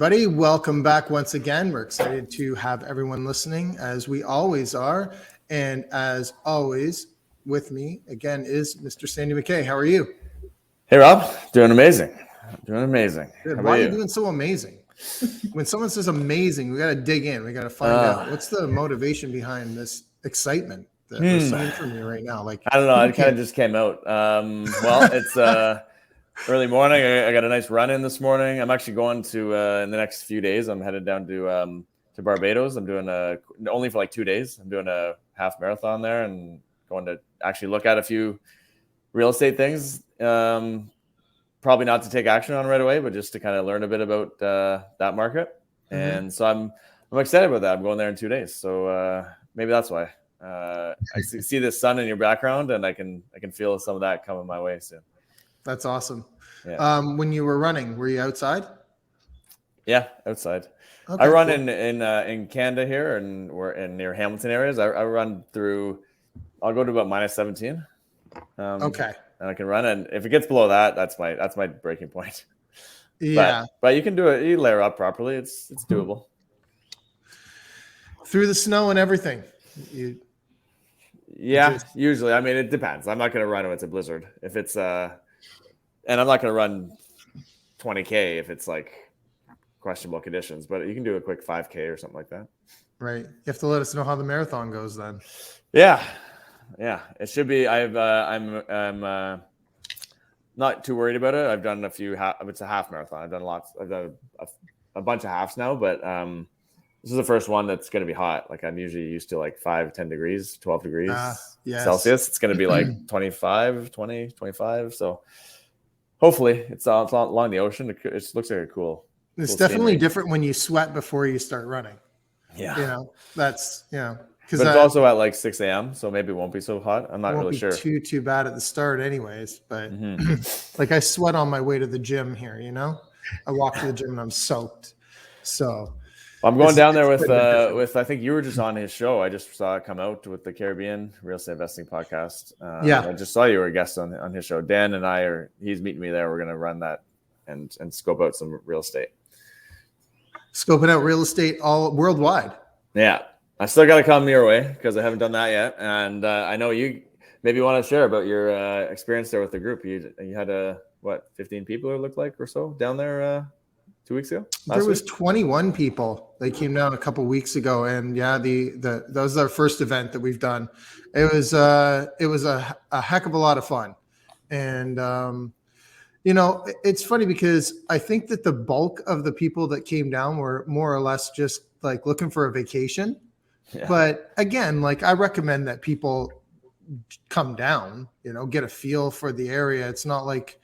everybody. Welcome back once again. We're excited to have everyone listening, as we always are. And as always, with me again is Mr. Sandy McKay. How are you? Hey, Rob. Doing amazing. Doing amazing. Good. Why are you doing so amazing? When someone says amazing, we got to dig in. We got to find out what's the motivation behind this excitement that we're seeing from you right now. Like, I don't know. It kind of just came out. Well, it's early morning. I got a nice run in this morning. I'm actually going to in the next few days. I'm headed down to Barbados. I'm doing only for like 2 days. I'm doing a half marathon there and going to actually look at a few real estate things. Probably not to take action on right away, but just to kind of learn a bit about that market. And so I'm excited about that. I'm going there in 2 days. So maybe that's why. I see the sun in your background, and I can feel some of that coming my way soon. That's awesome. Yeah. When you were running, were you outside? Yeah, outside. Okay, I run cool. in Canada here, and we're in near Hamilton areas. I run through. I'll go to about -17. Okay. And I can run, and if it gets below that, that's my breaking point. Yeah. But you can do it. You layer up properly. It's doable. Through the snow and everything. Usually. I mean, it depends. I'm not going to run if it's a blizzard. If it's and I'm not going to run 20K if it's like questionable conditions. But you can do a quick 5K or something like that. Right. You have to let us know how the marathon goes then. Yeah. It should be. I'm not too worried about it. I've done a few. It's a half marathon. I've done lots. I've done a bunch of halves now, but this is the first one that's going to be hot. Like I'm usually used to like 5, 10 degrees, 12 degrees Celsius. It's going to be like 25, 20, 25. So hopefully it's along the ocean. It looks like a cool. It's definitely different when you sweat before you start running. Yeah. That's, but it's also at like 6 a.m. So maybe it won't be so hot. I'm not really sure. Too bad at the start anyways. But like I sweat on my way to the gym here, I walk to the gym and I'm soaked. So I'm going down there with I think you were just on his show. I just saw it come out with the Caribbean Real Estate Investing Podcast. I just saw you were a guest on his show. Dan and he's meeting me there. We're going to run that and scope out some real estate. Scoping out real estate all worldwide. Yeah. I still got to come your way because I haven't done that yet. And I know you maybe want to share about your experience there with the group. You had 15 people it looked like or so down there 2 weeks ago? There was 21 people. They came down a couple weeks ago, and that was our first event that we've done. It was a heck of a lot of fun, and it's funny because I think that the bulk of the people that came down were more or less just like looking for a vacation. Yeah. But again, like I recommend that people come down, get a feel for the area. It's not like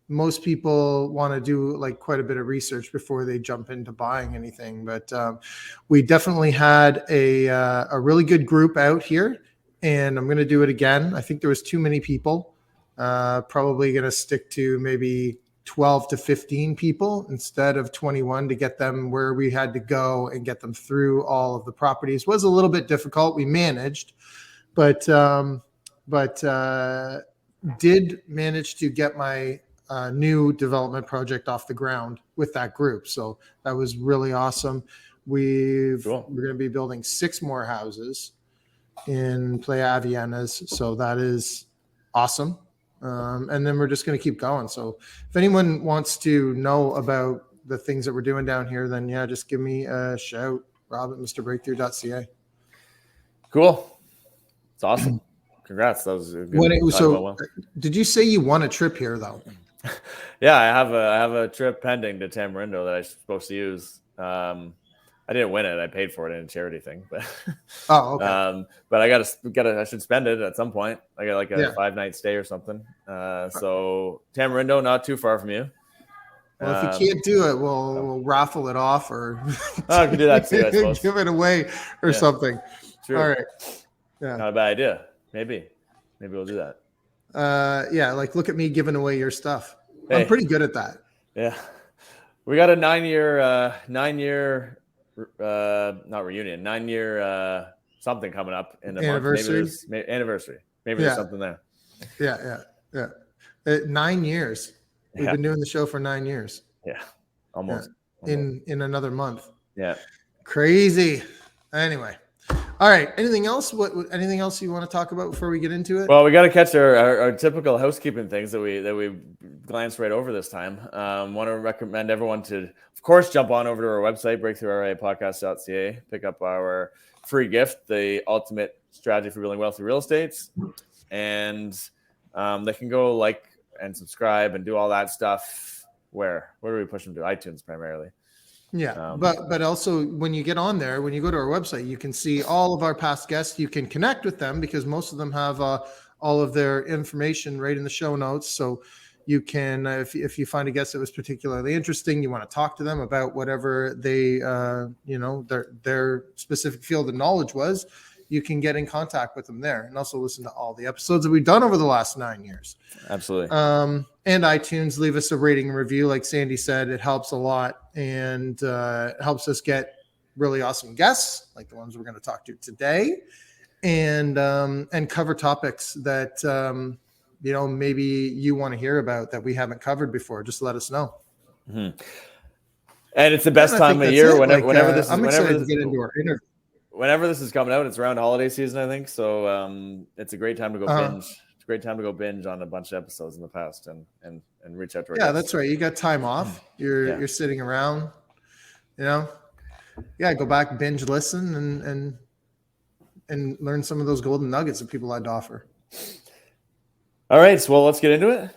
most people want to do like quite a bit of research before they jump into buying anything. But we definitely had a really good group out here, and I'm going to do it again. I think there was too many people. Probably going to stick to maybe 12 to 15 people instead of 21 to get them where we had to go and get them through all of the properties. It was a little bit difficult. We managed, but did manage to get my new development project off the ground with that group. So that was really awesome. We're going to be building 6 more houses in Playa Avellanas. So that is awesome. And then we're just going to keep going. So if anyone wants to know about the things that we're doing down here, then just give me a shout, Rob at MrBreakthrough.ca. Cool. It's awesome. Congrats. That was good. Did you say you won a trip here though? Yeah, I have a trip pending to Tamarindo that I'm supposed to use. I didn't win it. I paid for it in a charity thing, but okay. But I should spend it at some point. I got like a 5-night stay or something. So Tamarindo, not too far from you. Well, if you can't do it, we'll raffle it off or I can do that too, I suppose. Give it away or something. True. All right. Yeah. Not a bad idea. Maybe we'll do that. Like look at me giving away your stuff. Hey. I'm pretty good at that. Yeah. We got a 9-year not reunion, 9-year something coming up in the anniversary. Month. Anniversary. Maybe there's something there. Yeah. 9 years. We've been doing the show for 9 years. Yeah. Almost. in another month. Yeah. Crazy. Anyway. All right. Anything else? Anything else you want to talk about before we get into it? Well, we got to catch our typical housekeeping things that we glanced right over this time. Want to recommend everyone to, of course, jump on over to our website, breakthroughriapodcast.ca, pick up our free gift, the ultimate strategy for building wealthy real estate, and they can go like and subscribe and do all that stuff. Where do we push them to? iTunes primarily. Yeah, but also when you get on there, when you go to our website, you can see all of our past guests. You can connect with them because most of them have all of their information right in the show notes. So you can, if you find a guest that was particularly interesting, you want to talk to them about whatever they, their specific field of knowledge was, you can get in contact with them there and also listen to all the episodes that we've done over the last 9 years. Absolutely. And iTunes, leave us a rating and review. Like Sandy said, it helps a lot and it helps us get really awesome guests like the ones we're going to talk to today and cover topics that, maybe you want to hear about that we haven't covered before. Just let us know. Mm-hmm. And it's the best time of year whenever this is coming out. It's around holiday season, I think. So it's a great time to go binge. It's a great time to go binge on a bunch of episodes in the past and reach out to our guests. That's right. You got time off. You're sitting around, go back, binge, listen, and learn some of those golden nuggets that people had to offer. All right. Well, let's get into it.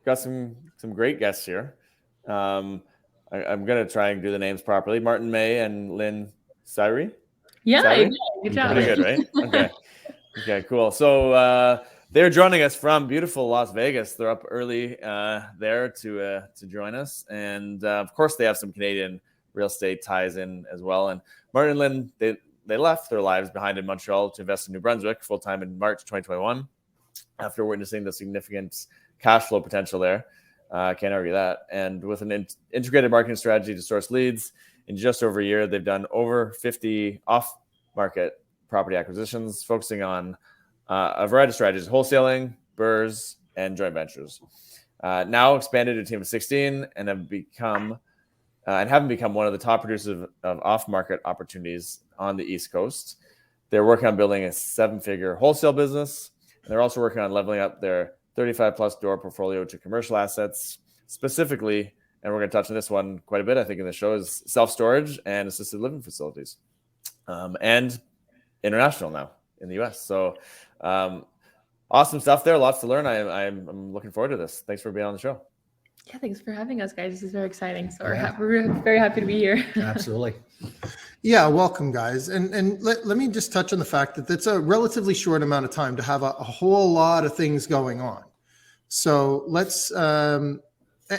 Got some great guests here. I'm going to try and do the names properly. Martin May and Lyne Saighi. Yeah, good job. Pretty good, right? Okay, cool. So they're joining us from beautiful Las Vegas. They're up early there to join us, and of course they have some Canadian real estate ties in as well. And Martin and Lyne, they left their lives behind in Montreal to invest in New Brunswick full time in March 2021, after witnessing the significant cash flow potential there. Can't argue that. And with an integrated marketing strategy to source leads, in just over a year, they've done over 50 off-market property acquisitions, focusing on a variety of strategies: wholesaling, BRRRRs, and joint ventures. Now expanded to a team of 16 and haven't become one of the top producers of off-market opportunities on the East Coast. They're working on building a 7-figure wholesale business. And they're also working on leveling up their 35-plus door portfolio to commercial assets, specifically. And we're going to touch on this one quite a bit, I think, in the show, is self-storage and assisted living facilities, and international now in the U.S. So awesome stuff there. Lots to learn. I'm looking forward to this. Thanks for being on the show. Yeah, thanks for having us, guys. This is very exciting. So we're very happy to be here. Absolutely. Yeah, welcome, guys. And let me just touch on the fact that it's a relatively short amount of time to have a whole lot of things going on. So let's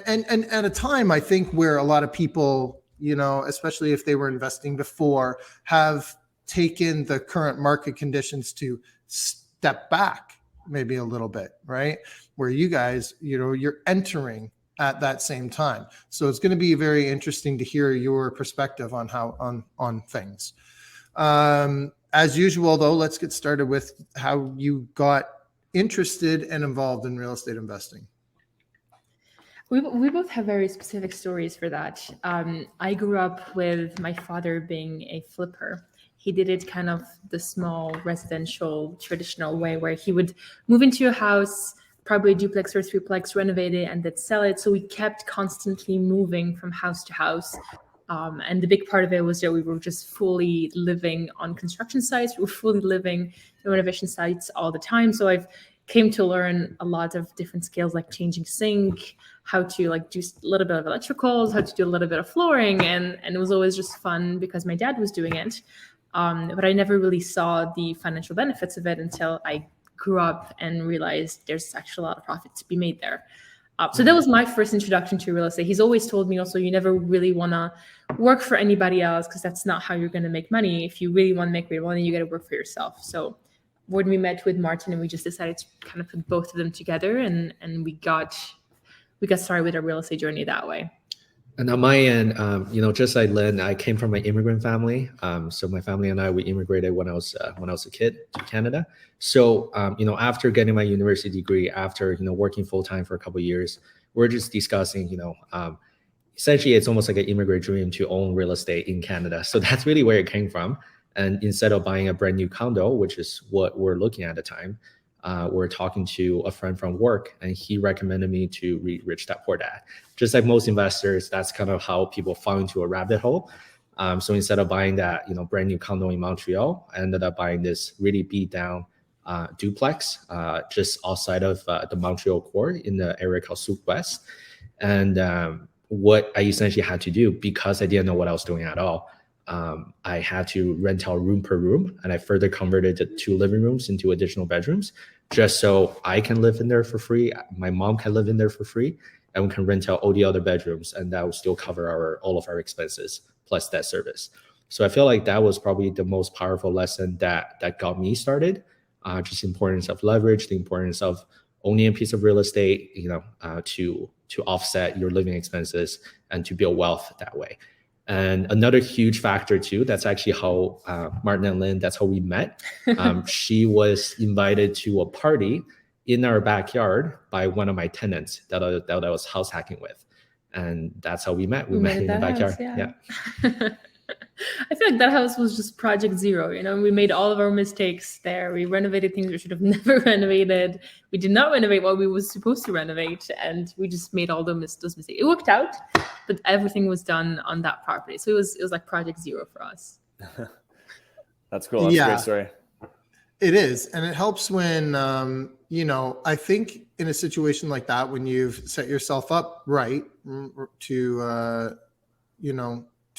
and at a time, I think, where a lot of people, especially if they were investing before, have taken the current market conditions to step back maybe a little bit, right? Where you guys, you're entering at that same time. So it's going to be very interesting to hear your perspective on on things. As usual, though, let's get started with how you got interested and involved in real estate investing. We both have very specific stories for that. I grew up with my father being a flipper. He did it kind of the small residential traditional way, where he would move into a house, probably a duplex or threeplex, renovate it, and then sell it. So we kept constantly moving from house to house. And the big part of it was that we were just fully living on construction sites. We were fully living in renovation sites all the time. So I've came to learn a lot of different skills, like changing sink, how to do a little bit of electricals, how to do a little bit of flooring. And it was always just fun because my dad was doing it. But I never really saw the financial benefits of it until I grew up and realized there's actually a lot of profit to be made there. So that was my first introduction to real estate. He's always told me also, you never really want to work for anybody else because that's not how you're going to make money. If you really want to make real money, you got to work for yourself. So when we met with Martin, and we just decided to kind of put both of them together, and we got started with our real estate journey that way. And on my end, just like Lyne, I came from an immigrant family. So my family and I, we immigrated when I was a kid to Canada. So, after getting my university degree, after, working full time for a couple of years, we're just discussing, essentially it's almost like an immigrant dream to own real estate in Canada. So that's really where it came from. And instead of buying a brand new condo, which is what we're looking at the time, we're talking to a friend from work, and he recommended me to read Rich Dad Poor Dad. Just like most investors, that's kind of how people fall into a rabbit hole. So instead of buying that, brand new condo in Montreal, I ended up buying this really beat down duplex just outside of the Montreal core in the area called Souk West. And what I essentially had to do, because I didn't know what I was doing at all, I had to rent out room per room, and I further converted the 2 living rooms into additional bedrooms, just so I can live in there for free, my mom can live in there for free, and we can rent out all the other bedrooms, and that will still cover all of our expenses plus debt service. So I feel like that was probably the most powerful lesson that got me started. Just the importance of leverage, the importance of owning a piece of real estate, to offset your living expenses and to build wealth that way. And another huge factor too, that's actually how Martin and Lyne, that's how we met. She was invited to a party in our backyard by one of my tenants that I was house hacking with. And that's how we met. We met in the backyard. House, yeah. I feel like that house was just project zero. We made all of our mistakes there. We renovated things we should have never renovated. We did not renovate what we were supposed to renovate, and we just made all those mistakes. It worked out, but everything was done on that property. So it was like project zero for us. That's cool. That's a great story. It is, and it helps when I think in a situation like that, when you've set yourself up right to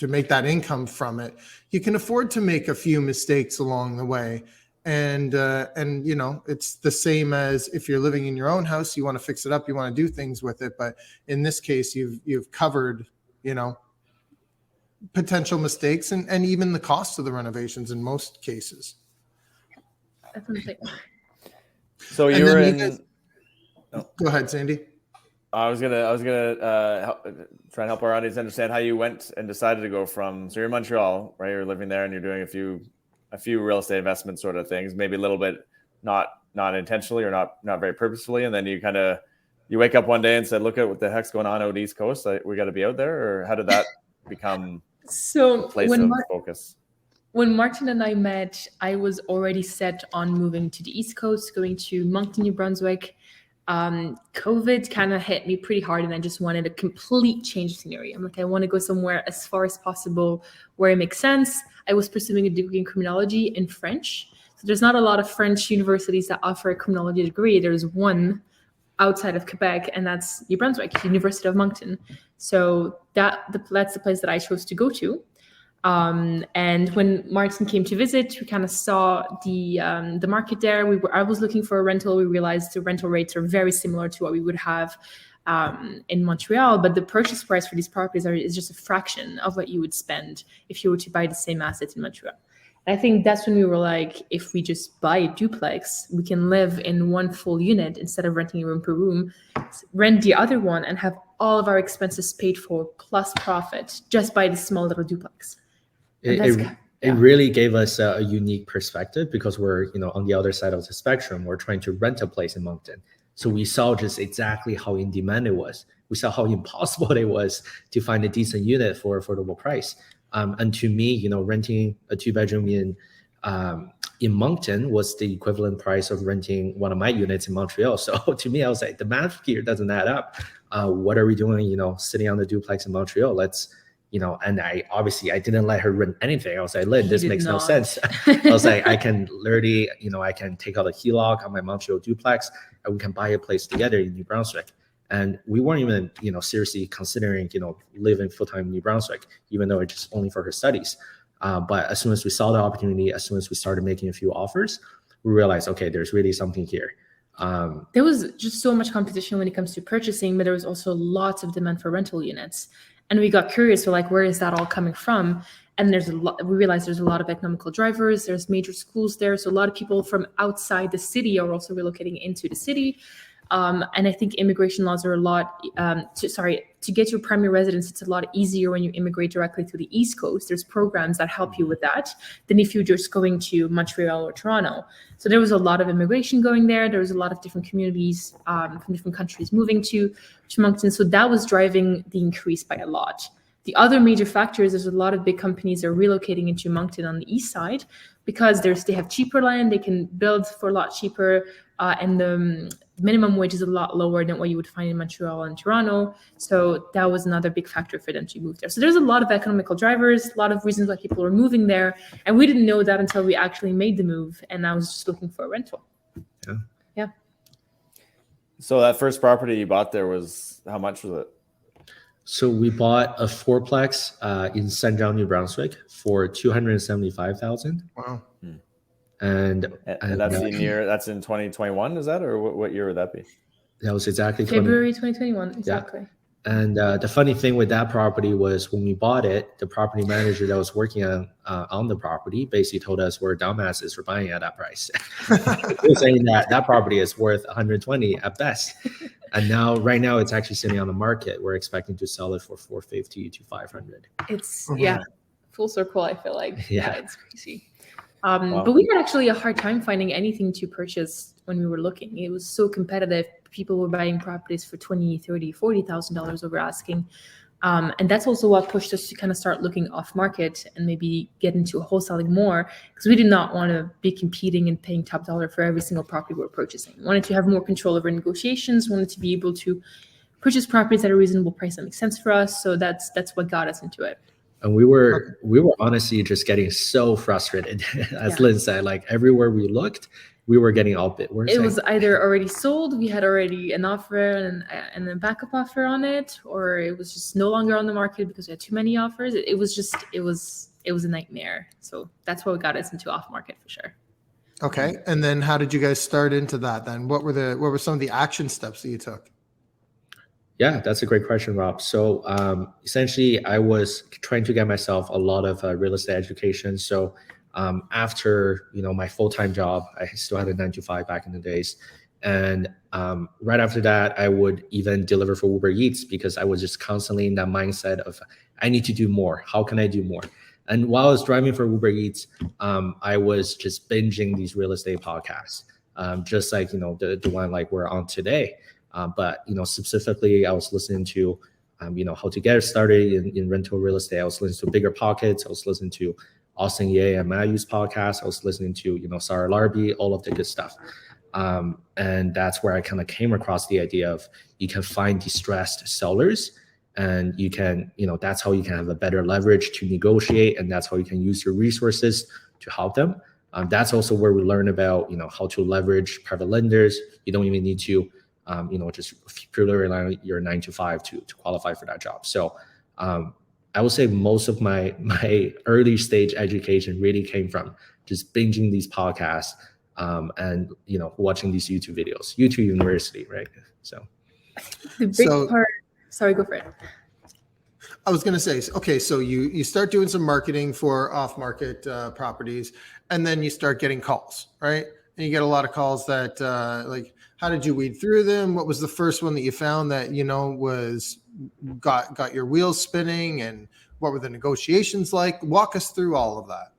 make that income from it, you can afford to make a few mistakes along the way. And it's the same as if you're living in your own house, you want to fix it up, you want to do things with it. But in this case, you've covered, potential mistakes and even the cost of the renovations in most cases. Definitely. So you were in. Go ahead, Sandy. I was gonna try and help our audience understand how you went and decided to go from. So you're in Montreal, right? You're living there, and you're doing a few real estate investment sort of things, maybe a little bit not intentionally or not very purposefully, and then you wake up one day and said, "Look at what the heck's going on out East Coast. We got to be out there." Or how did that become a place of focus? When Martin and I met, I was already set on moving to the East Coast, going to Moncton, New Brunswick. COVID kind of hit me pretty hard, and I just wanted a complete change of scenery. I'm like, I want to go somewhere as far as possible where it makes sense. I was pursuing a degree in criminology in French. So there's not a lot of French universities that offer a criminology degree. There's one outside of Quebec, and that's New Brunswick, University of Moncton. So that's the place that I chose to go to. And when Martin came to visit, we kind of saw the market there. I was looking for a rental. We realized the rental rates are very similar to what we would have in Montreal, but the purchase price for these properties is just a fraction of what you would spend if you were to buy the same assets in Montreal. And I think that's when we were like, if we just buy a duplex, we can live in one full unit instead of renting a room per room, rent the other one and have all of our expenses paid for plus profit just by this small little duplex. It really gave us a unique perspective because we're, on the other side of the spectrum. We're trying to rent a place in Moncton. So we saw just exactly how in demand it was. We saw how impossible it was to find a decent unit for affordable price. And to me, renting a 2-bedroom in Moncton was the equivalent price of renting one of my units in Montreal. So to me, I was like, the math here doesn't add up. What are we doing, sitting on the duplex in Montreal? Let's, and I didn't let her rent anything. I was like, Lynn, this makes no sense. I was like, I can literally, I can take out a HELOC on my Montreal duplex and we can buy a place together in New Brunswick. And we weren't even, seriously considering, living full-time in New Brunswick, even though it's just only for her studies. But as soon as we saw the opportunity, as soon as we started making a few offers, we realized, okay, there's really something here. There was just so much competition when it comes to purchasing, but there was also lots of demand for rental units. And we got curious, we're like, where is that all coming from? And we realized there's a lot of economical drivers, there's major schools there. So a lot of people from outside the city are also relocating into the city. And I think immigration laws are a lot, to get your primary residence, it's a lot easier when you immigrate directly to the East Coast. There's programs that help you with that than if you're just going to Montreal or Toronto. So there was a lot of immigration going there. There was a lot of different communities from different countries moving to Moncton. So that was driving the increase by a lot. The other major factor is there's a lot of big companies are relocating into Moncton on the east side because they have cheaper land, they can build for a lot cheaper, and the minimum wage is a lot lower than what you would find in Montreal and Toronto. So that was another big factor for them to move there. So there's a lot of economical drivers, a lot of reasons why people were moving there. And we didn't know that until we actually made the move. And I was just looking for a rental. Yeah. So that first property you bought there how much was it? So we bought a fourplex in St. John, New Brunswick for $275,000. Wow. And that's that's in 2021, is that, or what year would that be? That was exactly February 2021, exactly. Yeah. And the funny thing with that property was when we bought it, the property manager that was working on the property basically told us we're dumbasses for buying at that price. He was saying that property is worth 120 at best. And right now it's actually sitting on the market. We're expecting to sell it for 450 to 500. It's full circle, I feel like. Yeah. It's crazy. Wow. But we had actually a hard time finding anything to purchase when we were looking. It was so competitive. People were buying properties for $20,000, $30,000, $40,000 over asking. And that's also what pushed us to kind of start looking off market and maybe get into wholesaling more, because we did not want to be competing and paying top dollar for every single property we were purchasing. We wanted to have more control over negotiations, wanted to be able to purchase properties at a reasonable price that makes sense for us. So that's what got us into it. And we were honestly just getting so frustrated, as Lynn said, like everywhere we looked, we were getting outbid. It was either already sold, we had already an offer and a backup offer on it, or it was just no longer on the market because we had too many offers. It was a nightmare. So that's what got us into off market for sure. Okay. And then how did you guys start into that then? What were some of the action steps that you took? Yeah, that's a great question, Rob. So essentially, I was trying to get myself a lot of real estate education. So after my full-time job, I still had a 9-to-5 back in the days, and right after that, I would even deliver for Uber Eats because I was just constantly in that mindset of I need to do more. How can I do more? And while I was driving for Uber Eats, I was just binging these real estate podcasts, just like the one like we're on today. But specifically, I was listening to how to get started in rental real estate. I was listening to Bigger Pockets. I was listening to Austin Ye and Mayu's podcast. I was listening to Sarah Larby, all of the good stuff. And that's where I kind of came across the idea of you can find distressed sellers, and you can that's how you can have a better leverage to negotiate, and that's how you can use your resources to help them. That's also where we learn about how to leverage private lenders. You don't even need to just purely rely on your 9-to-5 to qualify for that job. So I would say most of my early stage education really came from just binging these podcasts and watching these YouTube videos, YouTube University, right? So the big part. Sorry, go for it. I was going to say, okay, so you start doing some marketing for off-market properties, and then you start getting calls, right? And you get a lot of calls that like, how did you weed through them? What was the first one that you found that was got your wheels spinning, and what were the negotiations like? Walk us through all of that.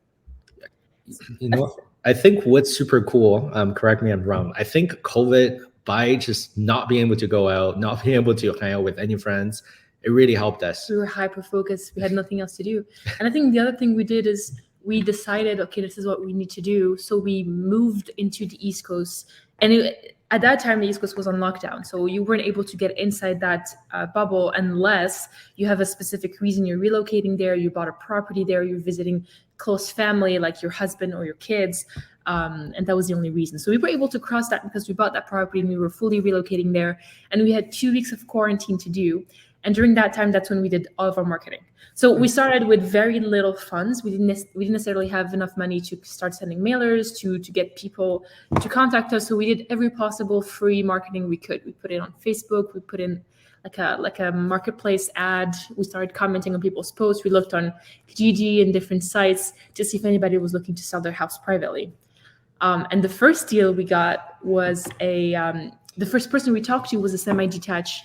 I think what's super cool, correct me if I'm wrong, I think COVID, by just not being able to go out, not being able to hang out with any friends, it really helped us. We were hyper-focused. We had nothing else to do. And I think the other thing we did is we decided, okay, this is what we need to do. So we moved into the East Coast. And at that time, the East Coast was on lockdown. So you weren't able to get inside that bubble unless you have a specific reason you're relocating there, you bought a property there, you're visiting close family like your husband or your kids. And that was the only reason. So we were able to cross that because we bought that property and we were fully relocating there. And we had 2 weeks of quarantine to do. And during that time, that's when we did all of our marketing. So we started with very little funds. We didn't necessarily have enough money to start sending mailers, to get people to contact us. So we did every possible free marketing we could. We put it on Facebook. We put in like a marketplace ad. We started commenting on people's posts. We looked on Kijiji and different sites to see if anybody was looking to sell their house privately. And the first deal we got was the first person we talked to was a semi-detached,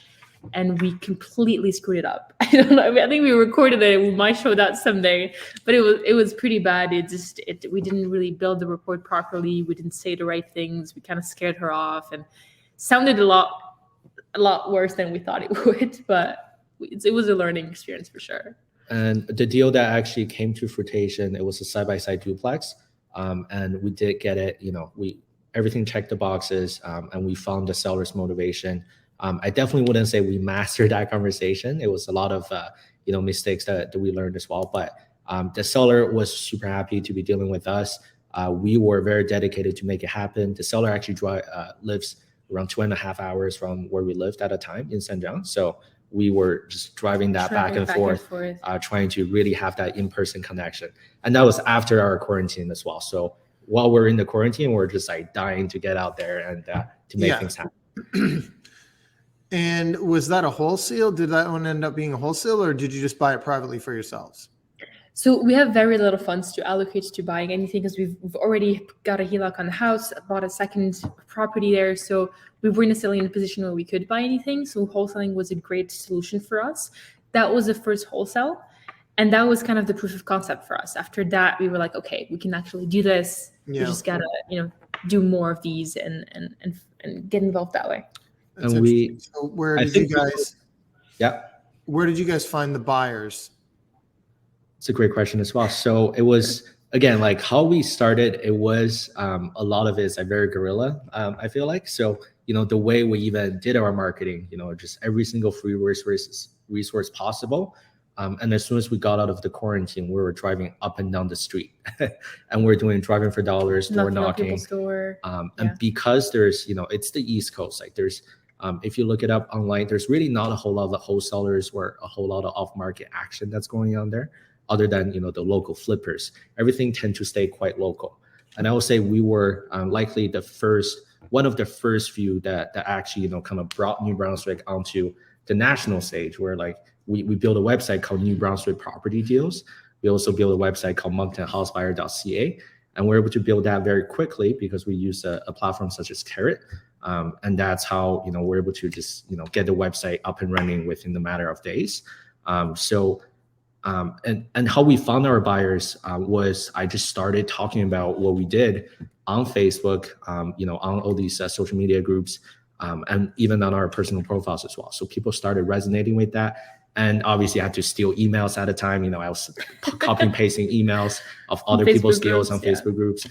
and we completely screwed it up. I don't know. I think we recorded it. We might show that someday, but it was pretty bad. We didn't really build the report properly. We didn't say the right things. We kind of scared her off, and sounded a lot worse than we thought it would. But it was a learning experience for sure. And the deal that actually came to fruition, it was a side-by-side duplex, and we did get it. Everything checked the boxes, and we found the seller's motivation. I definitely wouldn't say we mastered that conversation. It was a lot of mistakes that we learned as well. But the seller was super happy to be dealing with us. We were very dedicated to make it happen. The seller actually lives around 2.5 hours from where we lived at a time in Zhenjiang. So we were just driving that back and forth. Trying to really have that in-person connection. And that was after our quarantine as well. So while we're in the quarantine, we're just like dying to get out there and to make things happen. And was that a wholesale? Did that one end up being a wholesale, or did you just buy it privately for yourselves? So we have very little funds to allocate to buying anything, because we've already got a HELOC on the house, bought a second property there. So we weren't necessarily in a position where we could buy anything. So wholesaling was a great solution for us. That was the first wholesale. And that was kind of the proof of concept for us. After that, we were like, okay, we can actually do this. We just gotta, do more of these and get involved that way. That's and so where did you guys? Yeah. Where did you guys find the buyers? It's a great question as well. So it was, again, like how we started, it was a lot of it is like very guerrilla, I feel like. So, the way we even did our marketing, just every single free resource possible. And as soon as we got out of the quarantine, we were driving up and down the street and we're doing driving for dollars, door knocking. And because there's, it's the East Coast, like there's, if you look it up online, there's really not a whole lot of wholesalers or a whole lot of off-market action that's going on there, other than the local flippers. Everything tend to stay quite local. And I will say we were likely one of the first few that actually kind of brought New Brunswick onto the national stage, where like we built a website called New Brunswick Property Deals. We also built a website called monctonhousebuyer.ca, and we're able to build that very quickly because we use a platform such as Carrot. And that's how we're able to just get the website up and running within the matter of days. And how we found our buyers was I just started talking about what we did on Facebook, on all these social media groups, and even on our personal profiles as well. So people started resonating with that. And obviously I had to steal emails at a time. I was copy and pasting emails of other people's deals on Facebook groups.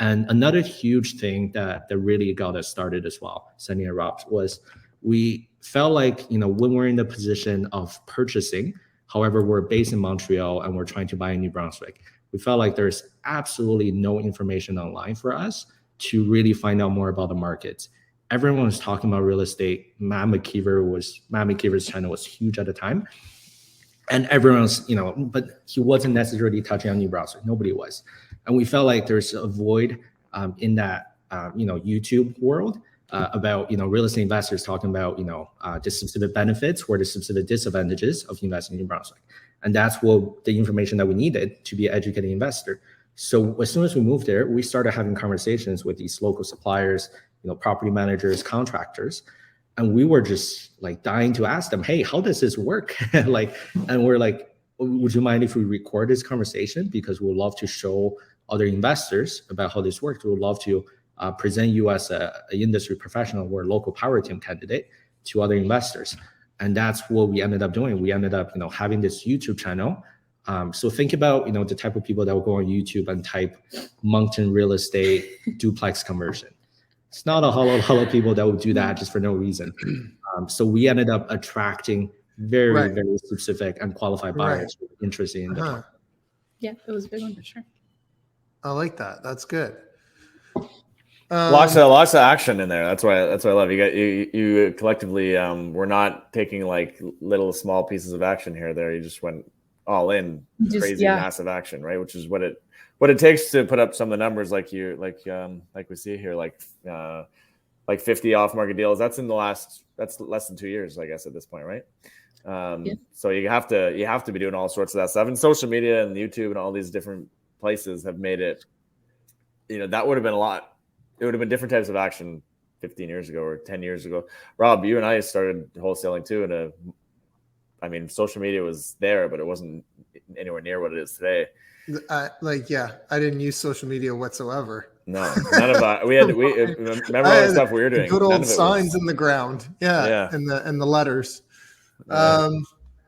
And another huge thing that really got us started as well, Sunny and Rob, was we felt like, when we're in the position of purchasing, however, we're based in Montreal and we're trying to buy in New Brunswick, we felt like there's absolutely no information online for us to really find out more about the markets. Everyone was talking about real estate. Matt McKeever's channel was huge at the time. And everyone's, but he wasn't necessarily touching on New Brunswick. Nobody was. And we felt like there's a void in that, YouTube world about, real estate investors talking about, the specific benefits or the specific disadvantages of investing in New Brunswick. And that's what the information that we needed to be an educated investor. So as soon as we moved there, we started having conversations with these local suppliers, property managers, contractors. And we were just like dying to ask them, hey, how does this work? And we're like, would you mind if we record this conversation? Because we would love to show other investors about how this works. We would love to present you as an industry professional or local power team candidate to other investors. And that's what we ended up doing. We ended up, having this YouTube channel. So think about, the type of people that will go on YouTube and type Moncton real estate duplex conversion. It's not a whole lot of people that would do that just for no reason. So we ended up attracting very specific and qualified buyers interested in the Yeah, it was a big one for sure. I like that. That's good. Lots of action in there. That's why I love you collectively. We're not taking like little small pieces of action here or there. You just went all in, crazy massive action, right? Which is what it takes to put up some of the numbers like we see here, like 50 off market deals. That's less than 2 years, I guess, at this point, right? So you have to be doing all sorts of that stuff, and social media and YouTube and all these different places have made it, that would have been a lot. It would have been different types of action 15 years ago or 10 years ago. Rob, you and I started wholesaling too. And I mean, social media was there, but it wasn't anywhere near what it is today. I didn't use social media whatsoever. No, none of that. We remember all the stuff we were doing. Good old signs in the ground. Yeah. And the letters. Yeah.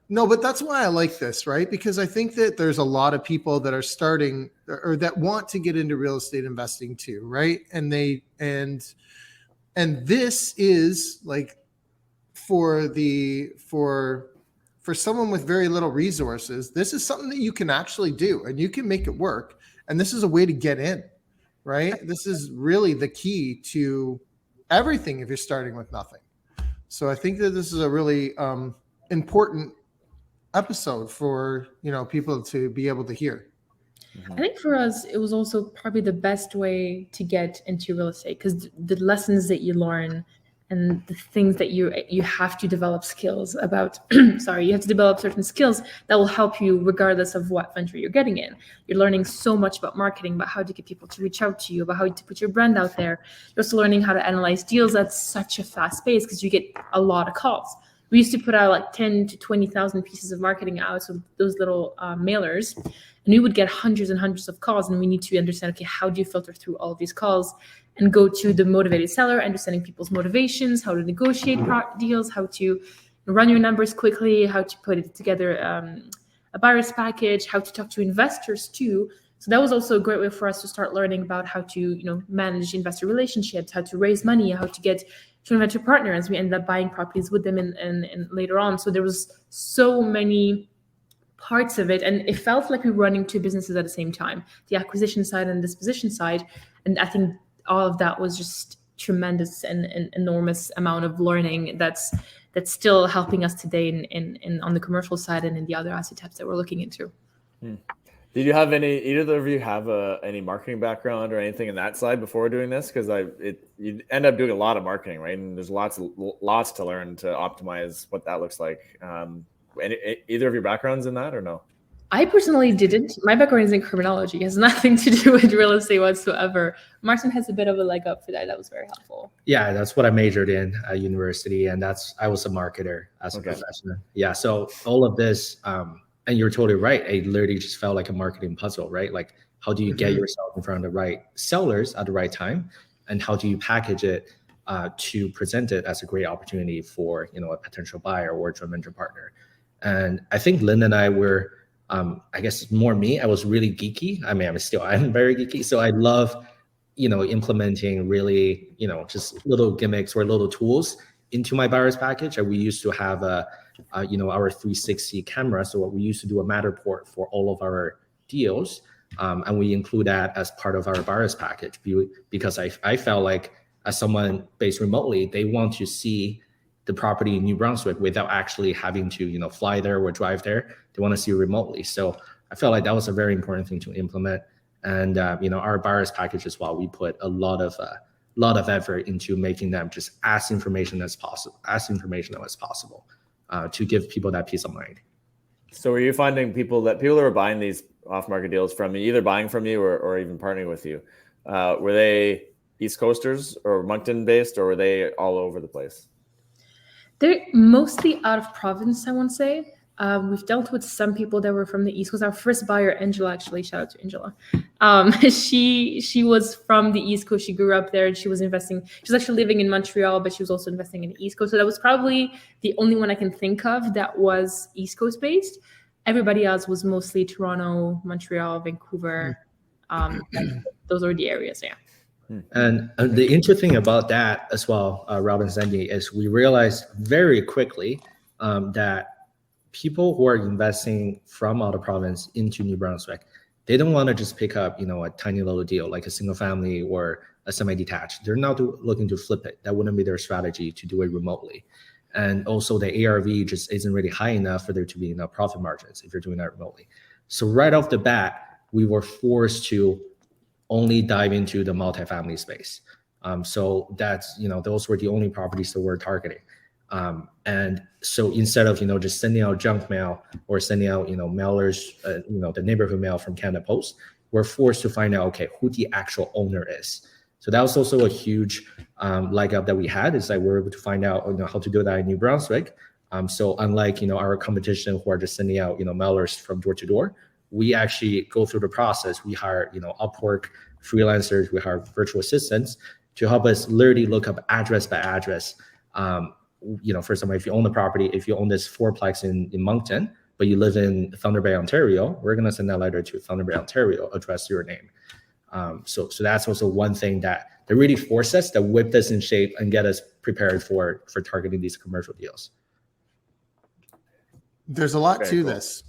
No, but that's why I like this, right? Because I think that there's a lot of people that are starting or that want to get into real estate investing too, right? And this is like for someone with very little resources, this is something that you can actually do and you can make it work. And this is a way to get in, right? This is really the key to everything if you're starting with nothing. So I think that this is a really important episode for people to be able to hear. I think for us, it was also probably the best way to get into real estate because the lessons that you learn and the things that you have to develop skills about, you have to develop certain skills that will help you regardless of what venture you're getting in. You're learning so much about marketing, about how to get people to reach out to you, about how to put your brand out there. You're also learning how to analyze deals at such a fast pace because you get a lot of calls. We used to put out like 10 to 20,000 pieces of marketing out, so those little mailers, and we would get hundreds and hundreds of calls, and we need to understand, okay, how do you filter through all of these calls and go to the motivated seller, understanding people's motivations, how to negotiate deals, how to run your numbers quickly, how to put it together, a buyer's package, how to talk to investors too. So that was also a great way for us to start learning about how to, manage investor relationships, how to raise money, how to get joint venture partners. We ended up buying properties with them and later on. So there was so many parts of it, and it felt like we were running two businesses at the same time, the acquisition side and disposition side. And I think all of that was just tremendous and enormous amount of learning that's still helping us today in on the commercial side and in the other asset types that we're looking into. Did you have either of you have any marketing background or anything in that side before doing this? Because you end up doing a lot of marketing, right? And there's lots to learn to optimize what that looks like. Either of your backgrounds in that or no? I personally didn't. My background is in criminology. It has nothing to do with real estate whatsoever. Martin has a bit of a leg up for that. That was very helpful. Yeah, that's what I majored in at university, and I was a marketer as a professional. Yeah, so all of this, and you're totally right. It literally just felt like a marketing puzzle, right? Like, how do you get yourself in front of the right sellers at the right time, and how do you package it to present it as a great opportunity for a potential buyer or a joint venture partner? And I think Lynn and I were. I guess more me. I was really geeky. I mean, I'm very geeky. So I love, implementing really, just little gimmicks or little tools into my buyer's package. And we used to have our 360 camera. So we used to do a Matterport for all of our deals. And we include that as part of our buyer's package because I felt like as someone based remotely, they want to see the property in New Brunswick without actually having to, fly there or drive there. They want to see it remotely. So I felt like that was a very important thing to implement. And, our buyer's package as well, we put a lot of effort into making them just as information as possible to give people that peace of mind. So were you finding people that are buying these off-market deals from you, either buying from you or even partnering with you? Were they East Coasters or Moncton based, or were they all over the place? They're mostly out of province, I want to say. We've dealt with some people that were from the East Coast. Our first buyer, Angela, actually, shout out to Angela. She was from the East Coast. She grew up there, and she was investing. She was actually living in Montreal, but she was also investing in the East Coast. So that was probably the only one I can think of that was East Coast based. Everybody else was mostly Toronto, Montreal, Vancouver. Those are the areas, yeah. And the interesting thing about that as well, Rob and Saighi, is we realized very quickly that people who are investing from out of province into New Brunswick, they don't want to just pick up, a tiny little deal like a single family or a semi-detached. They're not looking to flip it. That wouldn't be their strategy to do it remotely. And also the ARV just isn't really high enough for there to be enough profit margins if you're doing that remotely. So right off the bat, we were forced to only dive into the multifamily space. So that's, those were the only properties that we're targeting. And so instead of, just sending out junk mail or sending out, mailers, the neighborhood mail from Canada Post, we're forced to find out, okay, who the actual owner is. So that was also a huge leg up that we had, is that we're able to find out how to do that in New Brunswick. So unlike our competition who are just sending out mailers from door to door, we actually go through the process. We hire Upwork freelancers, we hire virtual assistants to help us literally look up address by address. For example, if you own the property, if you own this fourplex in Moncton, but you live in Thunder Bay, Ontario, we're gonna send that letter to Thunder Bay, Ontario, address your name. So that's also one thing that really forced us, that whipped us in shape and get us prepared for targeting these commercial deals. There's a lot Very to cool. this.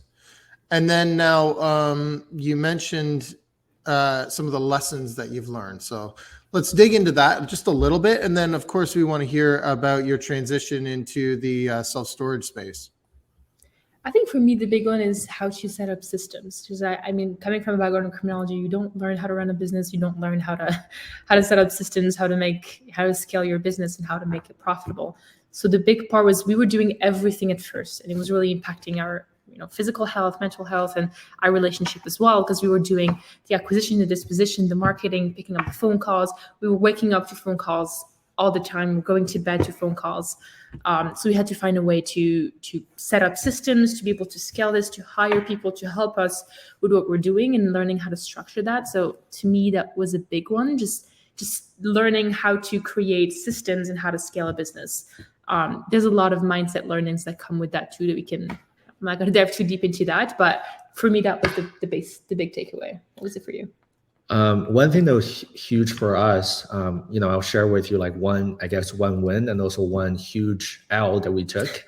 And then now you mentioned some of the lessons that you've learned. So let's dig into that just a little bit. And then, of course, we want to hear about your transition into the self-storage space. I think for me, the big one is how to set up systems. Because I mean, coming from a background in criminology, you don't learn how to run a business. You don't learn how to set up systems, how to scale your business, and how to make it profitable. So the big part was we were doing everything at first, and it was really impacting our physical health, mental health, and our relationship as well, because we were doing the acquisition, the disposition, the marketing, picking up the phone calls. We were waking up to phone calls all the time, going to bed to phone calls. So we had to find a way to set up systems, to be able to scale this, to hire people to help us with what we're doing and learning how to structure that. So to me, that was a big one, just learning how to create systems and how to scale a business. There's a lot of mindset learnings that come with that too, that we can, I'm not going to dive too deep into that, but for me, that was the big takeaway. What was it for you? One thing that was huge for us, I'll share with you one win and also one huge L that we took.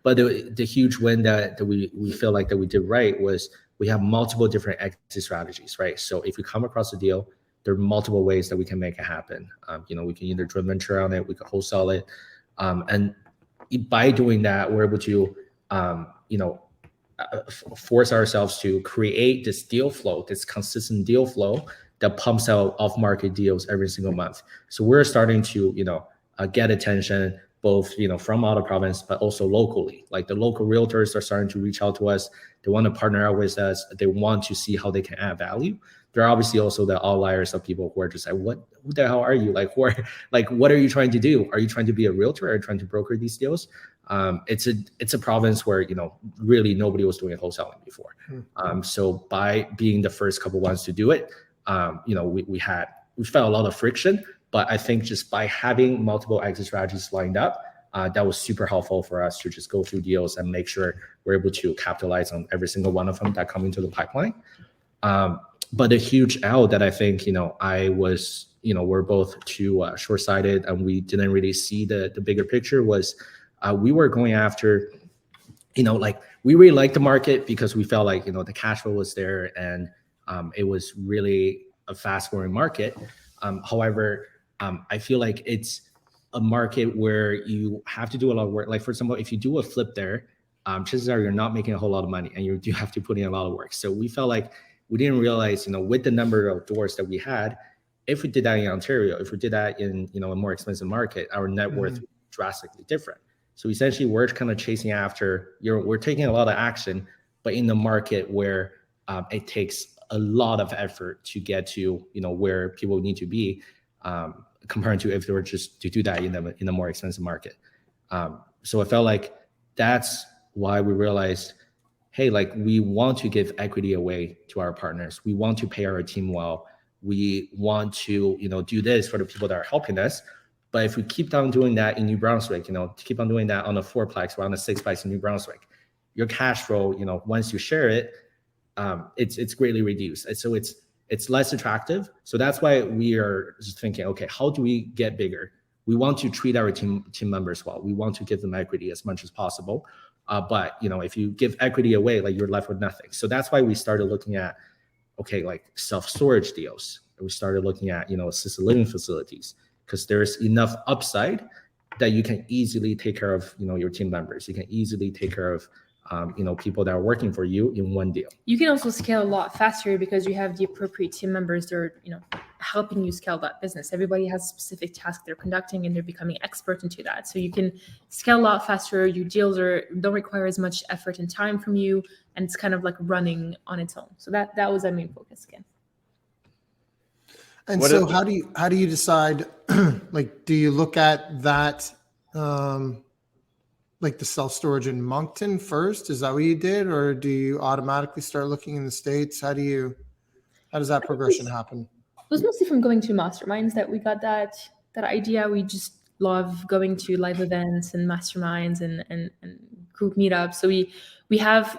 But the huge win that we feel like that we did right was we have multiple different exit strategies, right? So if we come across a deal, there are multiple ways that we can make it happen. We can either joint venture on it, we could wholesale it. And by doing that, we're able to, force ourselves to create this deal flow, this consistent deal flow that pumps out off-market deals every single month. So we're starting to, get attention both, from out of province, but also locally. Like the local realtors are starting to reach out to us. They want to partner out with us. They want to see how they can add value. There are obviously also the outliers of people who are just like, who the hell are you? What are you trying to do? Are you trying to be a realtor? Are you trying to broker these deals? It's a province where, really nobody was doing wholesaling before. So by being the first couple ones to do it, we felt a lot of friction, but I think just by having multiple exit strategies lined up, that was super helpful for us to just go through deals and make sure we're able to capitalize on every single one of them that come into the pipeline. But a huge L that I think, I was, we're both too short-sighted and we didn't really see the bigger picture was we were going after, we really liked the market because we felt like, the cash flow was there and it was really a fast-growing market. However, I feel like it's a market where you have to do a lot of work. Like, for example, if you do a flip there, chances are you're not making a whole lot of money and you do have to put in a lot of work. So we felt like we didn't realize, with the number of doors that we had, if we did that in Ontario, if we did that in, a more expensive market, our net worth would be drastically different. So essentially, we're kind of chasing after, we're taking a lot of action, but in the market where it takes a lot of effort to get to, where people need to be, compared to if they were just to do that in a more expensive market. So I felt like that's why we realized, hey, we want to give equity away to our partners. We want to pay our team well. We want to, do this for the people that are helping us. But if we keep on doing that in New Brunswick, keep on doing that on a fourplex or on a sixplex in New Brunswick, your cash flow, once you share it, it's greatly reduced. And so it's less attractive. So that's why we are just thinking, okay, how do we get bigger? We want to treat our team members well. We want to give them equity as much as possible. But if you give equity away, you're left with nothing. So that's why we started looking at, self-storage deals. We started looking at, assisted living facilities, because there's enough upside that you can easily take care of, your team members. You can easily take care of, people that are working for you in one deal. You can also scale a lot faster because you have the appropriate team members that are, helping you scale that business. Everybody has a specific task they're conducting and they're becoming expert into that. So you can scale a lot faster. Your deals don't require as much effort and time from you, and it's kind of like running on its own. So that was our main focus again. And What so if- how do you decide, like, do you look at that, like the self-storage in Moncton first? Is that what you did? Or do you automatically start looking in the States? How does that progression happen? It was mostly from going to masterminds that we got that idea. We just love going to live events and masterminds and group meetups. So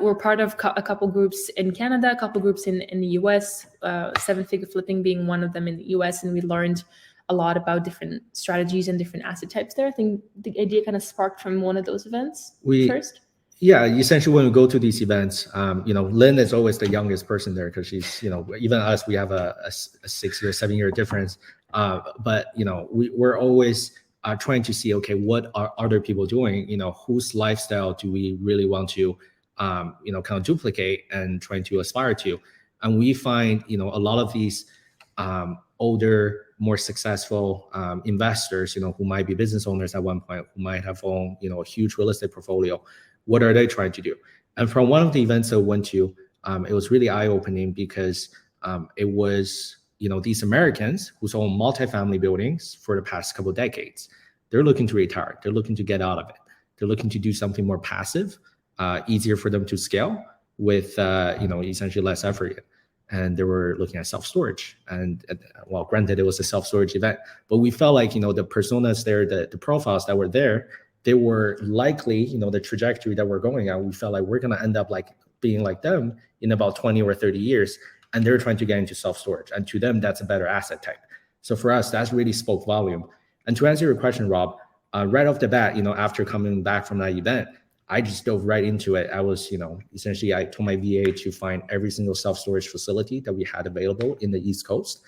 we're part of a couple groups in Canada, a couple groups in the US, 7-figure flipping being one of them in the US, and we learned a lot about different strategies and different asset types there. I think the idea kind of sparked from one of those events first. Yeah, essentially when we go to these events, Lynn is always the youngest person there because she's, even us, we have a 6-year, 7-year difference. But we're always trying to see, okay, what are other people doing? Whose lifestyle do we really want to, kind of duplicate and trying to aspire to? And we find, a lot of these older, more successful investors, who might be business owners at one point, who might have owned, a huge real estate portfolio. What are they trying to do? And from one of the events I went to, it was really eye-opening because it was, these Americans who own multifamily buildings for the past couple of decades. They're looking to retire. They're looking to get out of it. They're looking to do something more passive, easier for them to scale with, essentially less effort. And they were looking at self-storage. And well, granted, it was a self-storage event, but we felt like, the personas there, the profiles that were there, they were likely, the trajectory that we're going at, we felt like we're going to end up like being like them in about 20 or 30 years. And they're trying to get into self-storage. And to them, that's a better asset type. So for us, that's really spoke volume. And to answer your question, Rob, right off the bat, after coming back from that event, I just dove right into it. I was, essentially, I told my VA to find every single self-storage facility that we had available in the East Coast.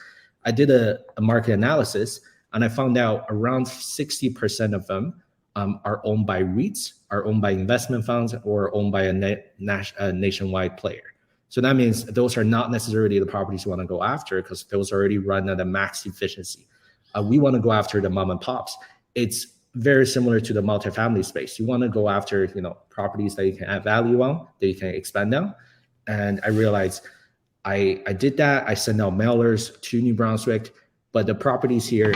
I did a market analysis, and I found out around 60% of them are owned by REITs, are owned by investment funds, or owned by a nationwide player. So that means those are not necessarily the properties you want to go after because those already run at a max efficiency. We want to go after the mom and pops. It's very similar to the multifamily space. You want to go after, properties that you can add value on, that you can expand on. And I realized I did that. I sent out mailers to New Brunswick, but the properties here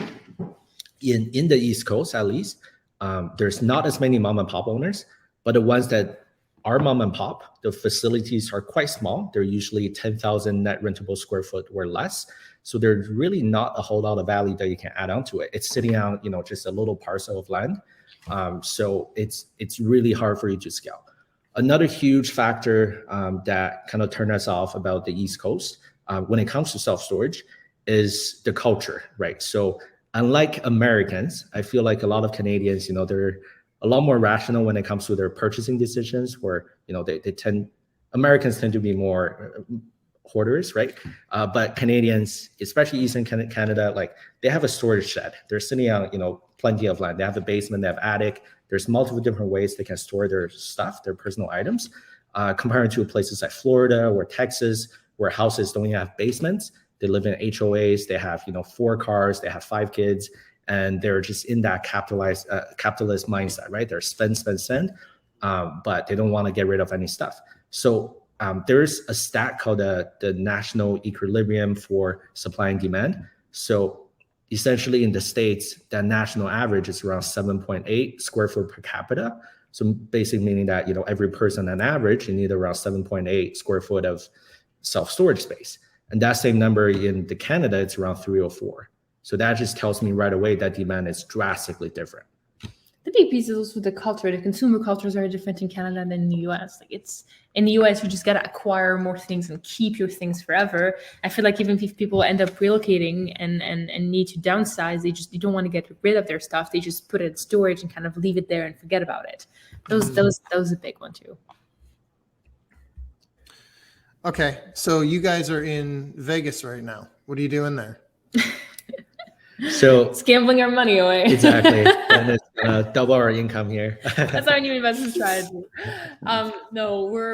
in the East Coast, at least, there's not as many mom and pop owners, but the ones that are mom and pop, the facilities are quite small. They're usually 10,000 net rentable square foot or less. So there's really not a whole lot of value that you can add onto it. It's sitting on, just a little parcel of land. So it's really hard for you to scale. Another huge factor that kind of turned us off about the East Coast when it comes to self-storage is the culture, right? So unlike Americans, I feel like a lot of Canadians, they're a lot more rational when it comes to their purchasing decisions, where, Americans tend to be more hoarders, right? But Canadians, especially Eastern Canada, like they have a storage shed. They're sitting on, plenty of land. They have a basement, they have attic. There's multiple different ways they can store their stuff, their personal items, compared to places like Florida or Texas, where houses don't even have basements. They live in HOAs. They have, 4 cars. They have 5 kids, and they're just in that capitalist mindset, right? They're spend, but they don't want to get rid of any stuff. So there's a stat called the National Equilibrium for Supply and Demand. So essentially in the States, that national average is around 7.8 square foot per capita. So basically meaning that, every person on average, you need around 7.8 square foot of self-storage space. And that same number in the Canada, it's around 304. So that just tells me right away that demand is drastically different. The big piece is also the culture. The consumer culture is very different in Canada than in the US. Like it's in the US, you just gotta acquire more things and keep your things forever. I feel like even if people end up relocating and need to downsize, they don't want to get rid of their stuff. They just put it in storage and kind of leave it there and forget about it. Those a big one too. Okay, so you guys are in Vegas right now. What are you doing there? So it's gambling our money away. Exactly. And it's double our income here. That's our new investment strategy. No, we're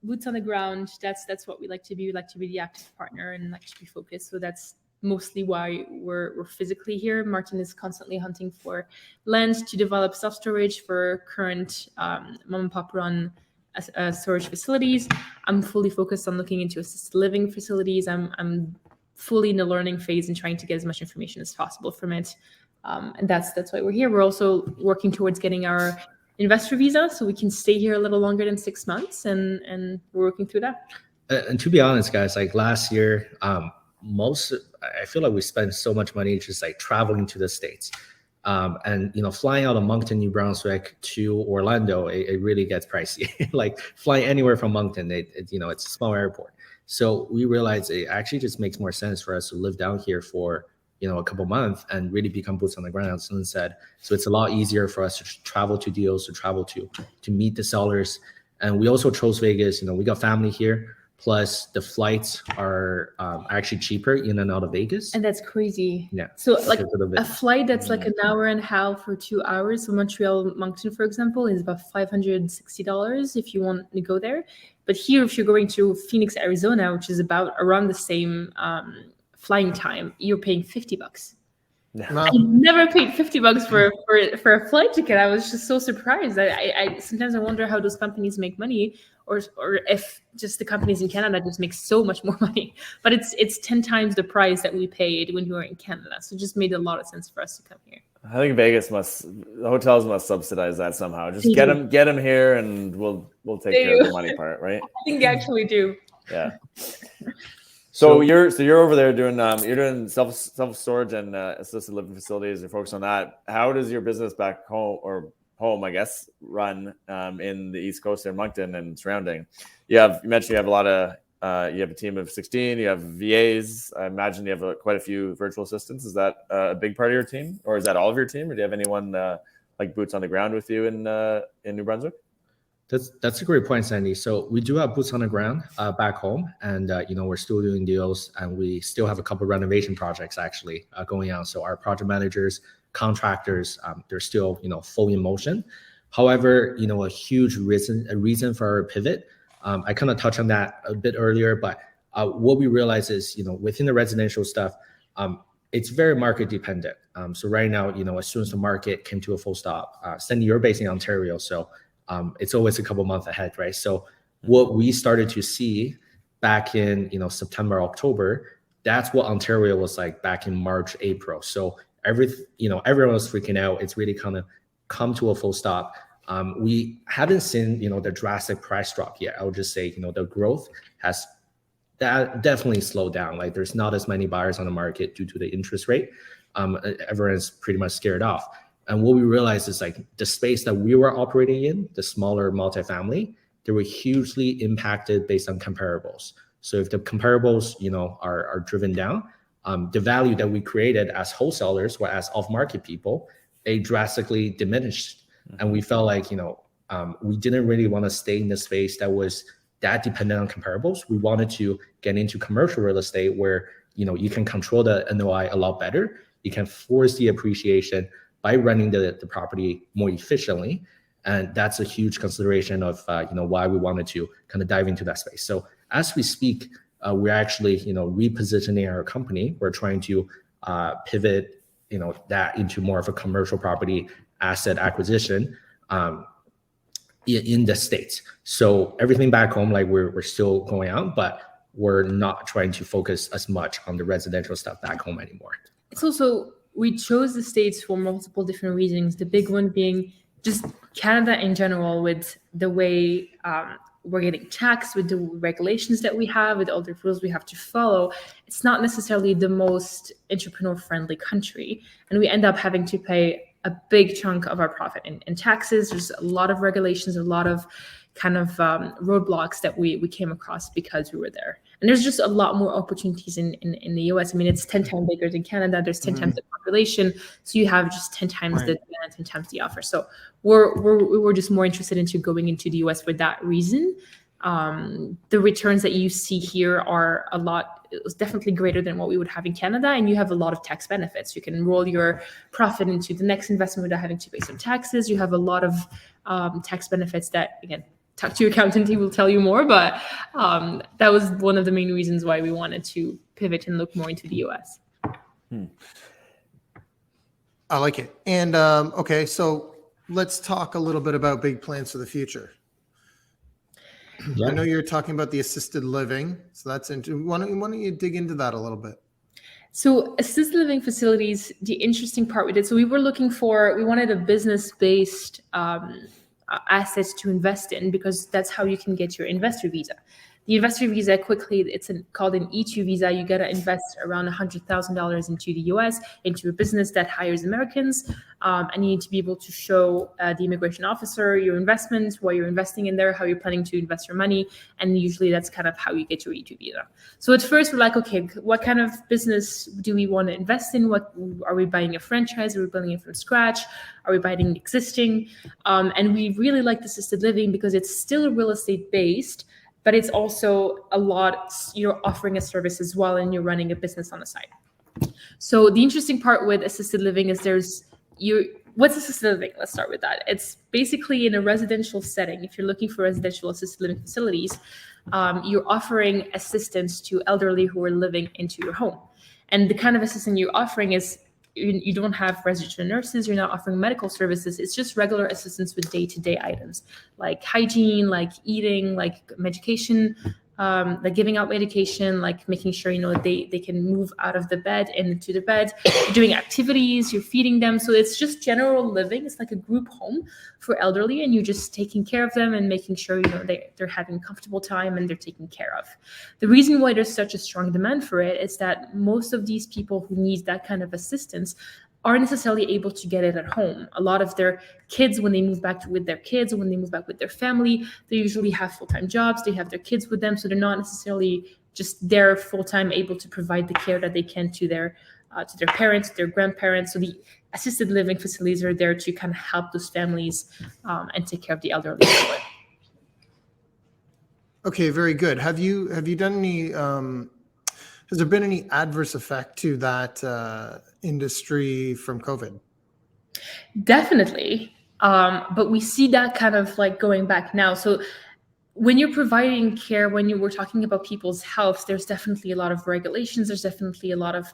boots on the ground. That's what we like to be. We like to be the active partner and like to be focused. So that's mostly why we're physically here. Martin is constantly hunting for land to develop self-storage for current mom and pop run storage facilities. I'm fully focused on looking into assisted living facilities. I'm fully in the learning phase and trying to get as much information as possible from it. And that's why we're here. We're also working towards getting our investor visa so we can stay here a little longer than 6 months, and we're working through that. And to be honest, guys, like last year, I feel like we spent so much money just like traveling to the States. And flying out of Moncton, New Brunswick to Orlando, it really gets pricey. Like flying anywhere from Moncton, it's a small airport. So we realized it actually just makes more sense for us to live down here for a couple months and really become boots on the ground, as Lynn said. So it's a lot easier for us to travel to deals, to travel to meet the sellers. And we also chose Vegas. We got family here. Plus, the flights are actually cheaper in and out of Vegas. And that's crazy. Yeah. So like a flight that's like an hour and a half or 2 hours. So Montreal, Moncton, for example, is about $560 if you want to go there. But here, if you're going to Phoenix, Arizona, which is about around the same flying time, you're paying $50. No. I never paid $50 for a flight ticket. I was just so surprised. I sometimes I wonder how those companies make money, or if just the companies in Canada just make so much more money. But it's 10 times the price that we paid when we were in Canada. So it just made a lot of sense for us to come here. I think the hotels must subsidize that somehow. Just get them here, and we'll take care of the money part, right? I think they actually do. Yeah. So you're over there doing self storage and assisted living facilities. You're focused on that. How does your business back home, I guess, run in the East Coast there, Moncton and surrounding? You mentioned you have a lot of you have a team of 16. You have VAs. I imagine you have quite a few virtual assistants. Is that a big part of your team, or is that all of your team, or do you have anyone like boots on the ground with you in New Brunswick? That's a great point, Sandy. So we do have boots on the ground back home, and we're still doing deals, and we still have a couple of renovation projects actually going on. So our project managers, contractors, they're still full in motion. However, a huge reason for our pivot. I kind of touched on that a bit earlier, but what we realize is within the residential stuff, it's very market dependent. So right now, as soon as the market came to a full stop, Sandy, you're based in Ontario, so it's always a couple months ahead, right? So what we started to see back in September, October, that's what Ontario was like back in March, April. So everyone was freaking out. It's really kind of come to a full stop. We haven't seen the drastic price drop yet. I would just say the growth has definitely slowed down. Like there's not as many buyers on the market due to the interest rate. Everyone's pretty much scared off. And what we realized is like the space that we were operating in, the smaller multifamily, they were hugely impacted based on comparables. So if the comparables, are driven down, the value that we created as wholesalers or as off-market people, they drastically diminished. And we felt like, we didn't really want to stay in the space that was that dependent on comparables. We wanted to get into commercial real estate where, you can control the NOI a lot better. You can force the appreciation by running the property more efficiently. And that's a huge consideration of, why we wanted to kind of dive into that space. So as we speak, we're actually, repositioning our company. We're trying to pivot, that into more of a commercial property asset acquisition in the States. So everything back home, like we're still going out, but we're not trying to focus as much on the residential stuff back home anymore. It's also, we chose the States for multiple different reasons. The big one being just Canada in general, with the way we're getting taxed, with the regulations that we have, with all the rules we have to follow. It's not necessarily the most entrepreneur-friendly country. And we end up having to pay a big chunk of our profit in taxes. There's a lot of regulations, a lot of kind of roadblocks that we came across because we were there. And there's just a lot more opportunities in the US. I mean, it's 10 times bigger than Canada. There's 10 times the population. So you have just 10 times the demand, 10 times the offer. So we were just more interested into going into the US for that reason. The returns that you see here are it was definitely greater than what we would have in Canada. And you have a lot of tax benefits. You can roll your profit into the next investment without having to pay some taxes. You have a lot of tax benefits that, again, talk to your accountant, he will tell you more. But that was one of the main reasons why we wanted to pivot and look more into the US. I like it. And okay, so let's talk a little bit about big plans for the future. Yeah. I know you're talking about the assisted living, so that's into. Why don't you dig into that a little bit? So assisted living facilities, the interesting part with it, so we wanted a business-based assets to invest in, because that's how you can get your investor visa. The investor visa, quickly, it's called an E2 visa. You got to invest around $100,000 into the US, into a business that hires Americans. And you need to be able to show the immigration officer your investments, what you're investing in there, how you're planning to invest your money. And usually that's kind of how you get your E2 visa. So at first we're like, okay, what kind of business do we want to invest in? What are we buying a franchise? Are we building it from scratch? Are we buying existing? And we really like assisted living because it's still real estate based, but it's also you're offering a service as well, and you're running a business on the side. So the interesting part with assisted living is what's assisted living? Let's start with that. It's basically in a residential setting. If you're looking for residential assisted living facilities, you're offering assistance to elderly who are living into your home. And the kind of assistance you're offering is you don't have registered nurses, you're not offering medical services. It's just regular assistance with day-to-day items like hygiene, like eating, like medication, like giving out medication, like making sure, they can move out of the bed and into the bed. You're doing activities, you're feeding them. So it's just general living. It's like a group home for elderly, and you're just taking care of them and making sure, they're having a comfortable time and they're taken care of. The reason why there's such a strong demand for it is that most of these people who need that kind of assistance aren't necessarily able to get it at home. A lot of their kids, when they move back with their kids, when they move back with their family, they usually have full-time jobs, they have their kids with them, so they're not necessarily just there full-time able to provide the care that they can to their parents, their grandparents. So the assisted living facilities are there to kind of help those families and take care of the elderly. Okay, very good. Have you done any? Has there been any adverse effect to that industry from COVID? Definitely. But we see that kind of like going back now. So when you're providing care, when you were talking about people's health, there's definitely a lot of regulations. There's definitely a lot of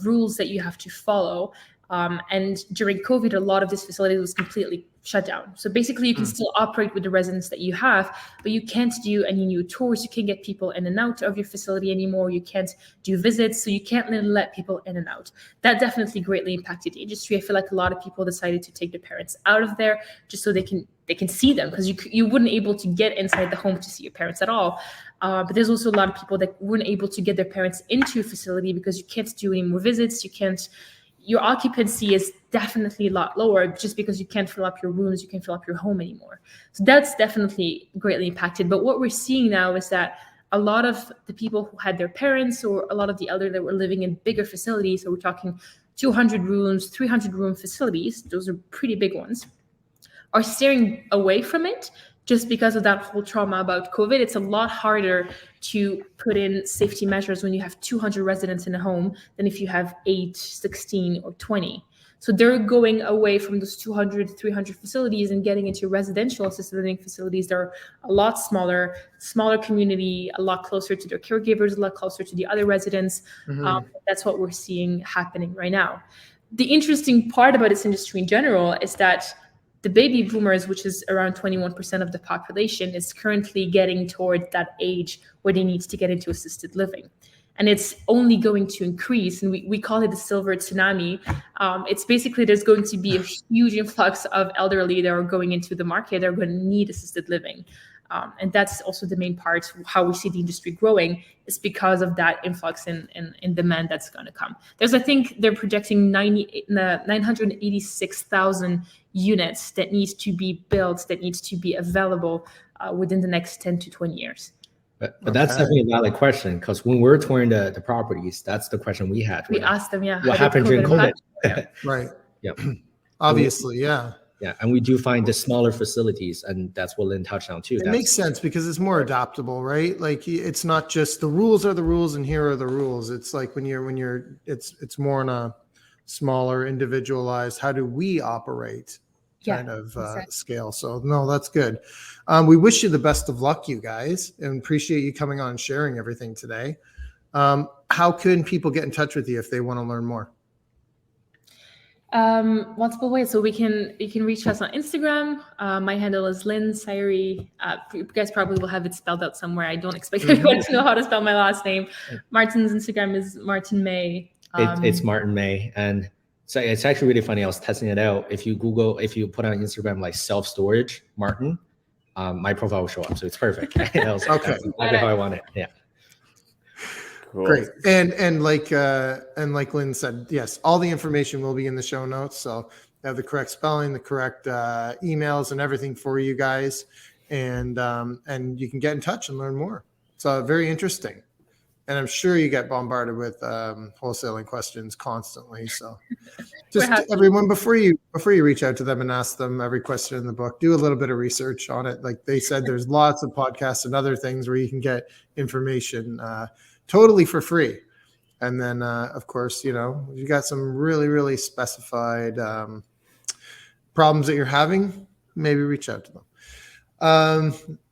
rules that you have to follow. And during COVID, a lot of this facility was completely shut down. So basically you can still operate with the residents that you have, but you can't do any new tours. You can't get people in and out of your facility anymore. You can't do visits. So you can't let people in and out. That definitely greatly impacted the industry. I feel like a lot of people decided to take their parents out of there just so they can see them, because you wouldn't able to get inside the home to see your parents at all. But there's also a lot of people that weren't able to get their parents into a facility because you can't do any more visits. Your occupancy is definitely a lot lower just because you can't fill up your rooms, you can't fill up your home anymore. So that's definitely greatly impacted. But what we're seeing now is that a lot of the people who had their parents, or a lot of the elderly that were living in bigger facilities, so we're talking 200 rooms, 300 room facilities, those are pretty big ones, are steering away from it just because of that whole trauma about COVID. It's a lot harder to put in safety measures when you have 200 residents in a home than if you have 8, 16, or 20. So they're going away from those 200, 300 facilities and getting into residential assisted living facilities that are a lot smaller community, a lot closer to their caregivers, a lot closer to the other residents. That's what we're seeing happening right now. The interesting part about this industry in general is that the baby boomers, which is around 21% of the population, is currently getting toward that age where they need to get into assisted living. And it's only going to increase. And we call it the silver tsunami. It's basically there's going to be a huge influx of elderly that are going into the market. They're going to need assisted living. And that's also the main part, how we see the industry growing is because of that influx in demand that's going to come. I think they're projecting 986,000 units that needs to be built, that needs to be available within the next 10 to 20 years. But that's definitely a valid question, because when we're touring the properties, that's the question we had. We asked them, what happened during COVID? Right. Yeah. Obviously, yeah. Yeah, and we do find the smaller facilities, and that's what Lynn touched on too. It makes sense because it's more adaptable, right? Like it's not just the rules are the rules and here are the rules. It's like when you're it's more on a smaller, individualized, how do we operate kind of scale. So no, that's good. We wish you the best of luck, you guys, and appreciate you coming on and sharing everything today. How can people get in touch with you if they want to learn more? Multiple ways. So you can reach us on Instagram. My handle is Lynn Saighi. You guys probably will have it spelled out somewhere. I don't expect everyone to know how to spell my last name. Martin's Instagram is Martin May. It's Martin May, and so it's actually really funny. I was testing it out. If you put on Instagram like self-storage Martin, my profile will show up. So it's perfect. Okay, that's exactly how I want it. Yeah. Cool. Great. And like Lynn said, yes, all the information will be in the show notes. So they have the correct spelling, the correct emails, and everything for you guys. And you can get in touch and learn more. So very interesting. And I'm sure you get bombarded with wholesaling questions constantly. So just everyone, before you reach out to them and ask them every question in the book, do a little bit of research on it. Like they said, there's lots of podcasts and other things where you can get information totally for free. And then, of course, you got some really, really specified problems that you're having, maybe reach out to them.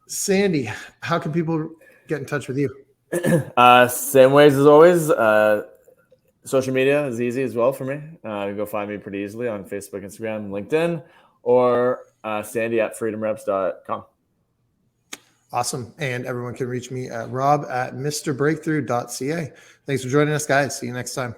Sandy, how can people get in touch with you? Same ways as always. Social media is easy as well for me. You can go find me pretty easily on Facebook, Instagram, LinkedIn, or sandy@freedomreps.com. Awesome. And everyone can reach me at rob@mrbreakthrough.ca. Thanks for joining us, guys. See you next time.